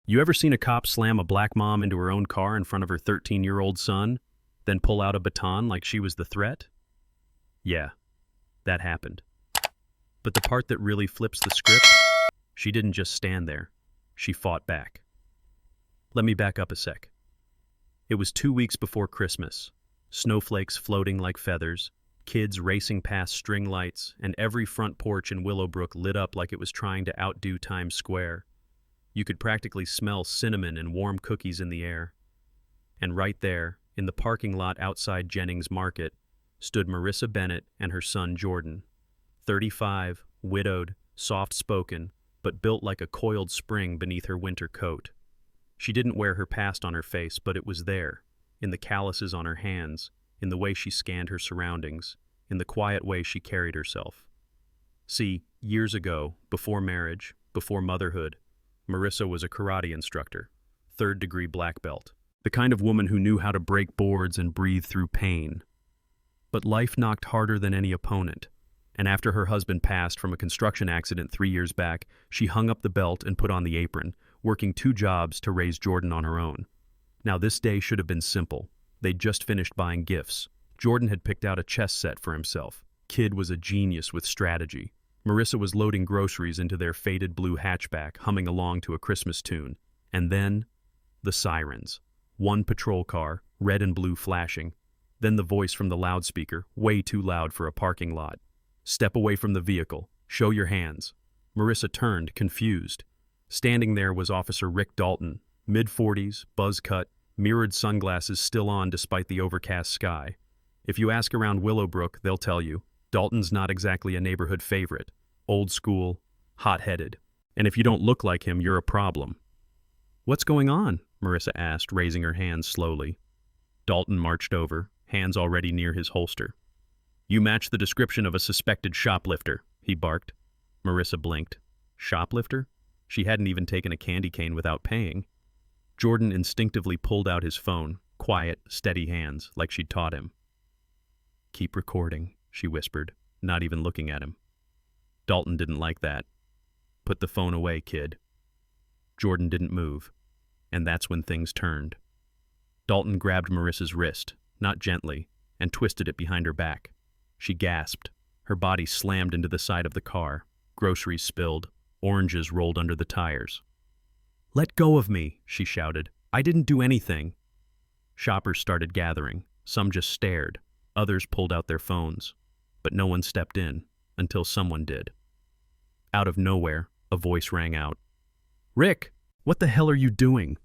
You ever seen a cop slam a black mom into her own car in front of her 13-year-old son, then pull out a baton like she was the threat? Yeah, that happened. But the part that really flips the script, she didn't just stand there. She fought back. Let me back up a sec. It was 2 weeks before Christmas. Snowflakes floating like feathers, kids racing past string lights, and every front porch in Willowbrook lit up like it was trying to outdo Times Square. You could practically smell cinnamon and warm cookies in the air. And right there, in the parking lot outside Jennings Market, stood Marissa Bennett and her son Jordan. 35, widowed, soft-spoken, but built like a coiled spring beneath her winter coat. She didn't wear her past on her face, but it was there, in the calluses on her hands, in the way she scanned her surroundings, in the quiet way she carried herself. See, years ago, before marriage, before motherhood, Marissa was a karate instructor, third-degree black belt, the kind of woman who knew how to break boards and breathe through pain. But life knocked harder than any opponent, and after her husband passed from a construction accident 3 years back, she hung up the belt and put on the apron, working 2 jobs to raise Jordan on her own. Now this day should have been simple. They'd just finished buying gifts. Jordan had picked out a chess set for himself. Kid was a genius with strategy. Marissa was loading groceries into their faded blue hatchback, humming along to a Christmas tune. And then, the sirens. One patrol car, red and blue flashing. Then the voice from the loudspeaker, way too loud for a parking lot. Step away from the vehicle. Show your hands. Marissa turned, confused. Standing there was Officer Rick Dalton, mid-40s, buzz cut, mirrored sunglasses still on despite the overcast sky. If you ask around Willowbrook, they'll tell you, Dalton's not exactly a neighborhood favorite. Old school, hot-headed. And if you don't look like him, you're a problem. "What's going on?" Marissa asked, raising her hands slowly. Dalton marched over, hands already near his holster. "You match the description of a suspected shoplifter," he barked. Marissa blinked. Shoplifter? She hadn't even taken a candy cane without paying. Jordan instinctively pulled out his phone, quiet, steady hands, like she'd taught him. "Keep recording," she whispered, not even looking at him. Dalton didn't like that. "Put the phone away, kid." Jordan didn't move, and that's when things turned. Dalton grabbed Marissa's wrist, not gently, and twisted it behind her back. She gasped. Her body slammed into the side of the car. Groceries spilled. Oranges rolled under the tires. "Let go of me," she shouted. "I didn't do anything." Shoppers started gathering. Some just stared. Others pulled out their phones. But no one stepped in, until someone did. Out of nowhere, a voice rang out. "Rick, what the hell are you doing?"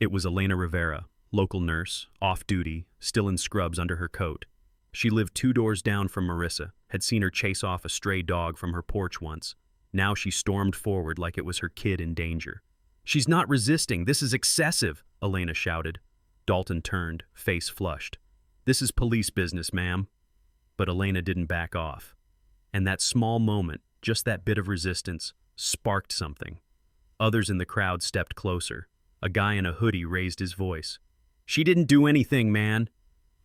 It was Elena Rivera, local nurse, off-duty, still in scrubs under her coat. She lived 2 doors down from Marissa, had seen her chase off a stray dog from her porch once. Now she stormed forward like it was her kid in danger. "She's not resisting. This is excessive," Elena shouted. Dalton turned, face flushed. "This is police business, ma'am." But Elena didn't back off. And that small moment, just that bit of resistance, sparked something. Others in the crowd stepped closer. A guy in a hoodie raised his voice. "She didn't do anything, man."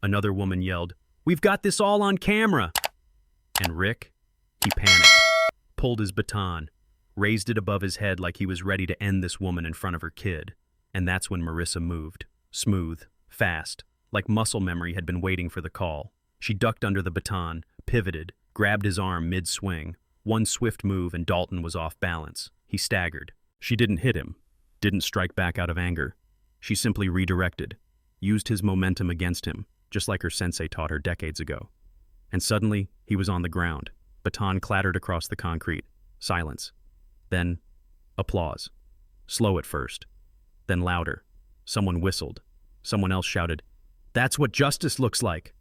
Another woman yelled, "We've got this all on camera." And Rick, he panicked, pulled his baton, raised it above his head like he was ready to end this woman in front of her kid. And that's when Marissa moved, smooth, fast, like muscle memory had been waiting for the call. She ducked under the baton, pivoted, grabbed his arm mid-swing. One swift move and Dalton was off balance. He staggered. She didn't hit him, didn't strike back out of anger. She simply redirected, used his momentum against him, just like her sensei taught her decades ago. And suddenly, he was on the ground. Baton clattered across the concrete. Silence. Then, applause. Slow at first. Then louder. Someone whistled. Someone else shouted, "That's what justice looks like."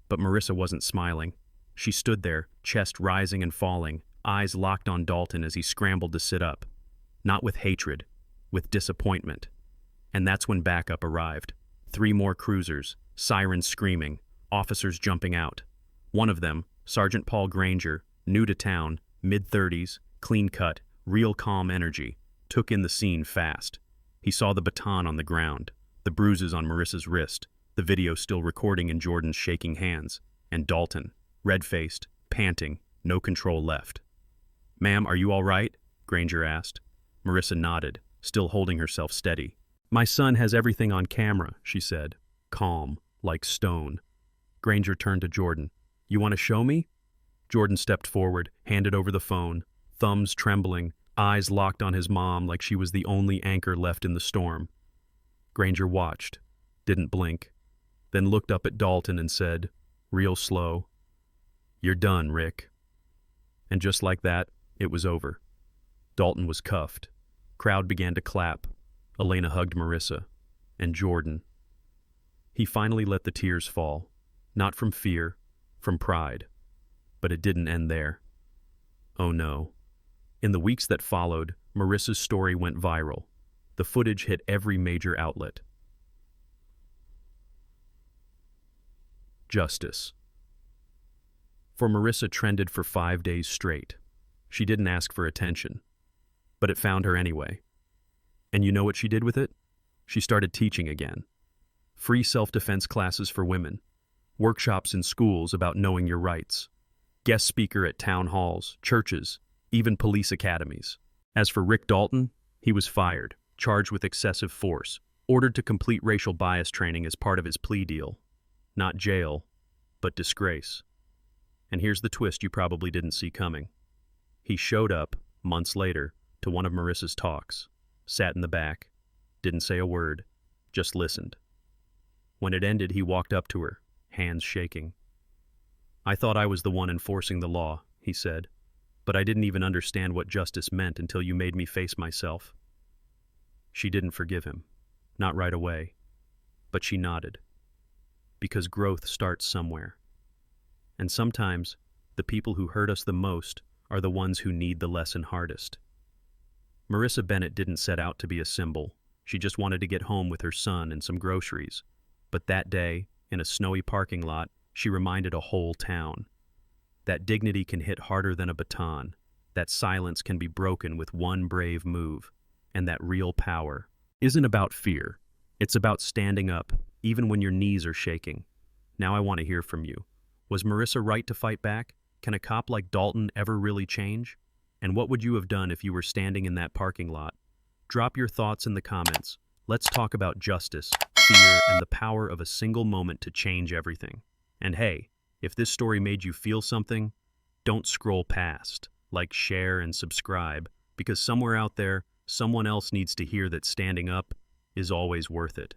But Marissa wasn't smiling. She stood there, chest rising and falling, eyes locked on Dalton as he scrambled to sit up. Not with hatred, with disappointment. And that's when backup arrived. 3 more cruisers, sirens screaming, officers jumping out. One of them, Sergeant Paul Granger, new to town, mid-30s, clean-cut, real calm energy, took in the scene fast. He saw the baton on the ground, the bruises on Marissa's wrist, the video still recording in Jordan's shaking hands, and Dalton, red-faced, panting, no control left. "Ma'am, are you all right?" Granger asked. Marissa nodded, still holding herself steady. "My son has everything on camera," she said, calm, like stone. Granger turned to Jordan. "You want to show me?" Jordan stepped forward, handed over the phone, thumbs trembling, eyes locked on his mom like she was the only anchor left in the storm. Granger watched, didn't blink, then looked up at Dalton and said, real slow, "You're done, Rick." And just like that, it was over. Dalton was cuffed. Crowd began to clap. Elena hugged Marissa. And Jordan. He finally let the tears fall. Not from fear, from pride. But it didn't end there. Oh no. In the weeks that followed, Marissa's story went viral. The footage hit every major outlet. Justice. For Marissa trended for 5 days straight. She didn't ask for attention, but it found her anyway. And you know what she did with it? She started teaching again. Free self-defense classes for women, workshops in schools about knowing your rights, guest speaker at town halls, churches, even police academies. As for Rick Dalton, he was fired, charged with excessive force, ordered to complete racial bias training as part of his plea deal. Not jail, but disgrace. And here's the twist you probably didn't see coming. He showed up, months later, to one of Marissa's talks, sat in the back, didn't say a word, just listened. When it ended, he walked up to her, hands shaking. "I thought I was the one enforcing the law," he said, "but I didn't even understand what justice meant until you made me face myself." She didn't forgive him, not right away, but she nodded. Because growth starts somewhere. And sometimes, the people who hurt us the most are the ones who need the lesson hardest. Marissa Bennett didn't set out to be a symbol. She just wanted to get home with her son and some groceries. But that day, in a snowy parking lot, she reminded a whole town. That dignity can hit harder than a baton. That silence can be broken with one brave move. And that real power isn't about fear. It's about standing up, even when your knees are shaking. Now I want to hear from you. Was Marissa right to fight back? Can a cop like Dalton ever really change? And what would you have done if you were standing in that parking lot? Drop your thoughts in the comments. Let's talk about justice, fear, and the power of a single moment to change everything. And hey, if this story made you feel something, don't scroll past. Like, share, and subscribe, because somewhere out there, someone else needs to hear that standing up is always worth it.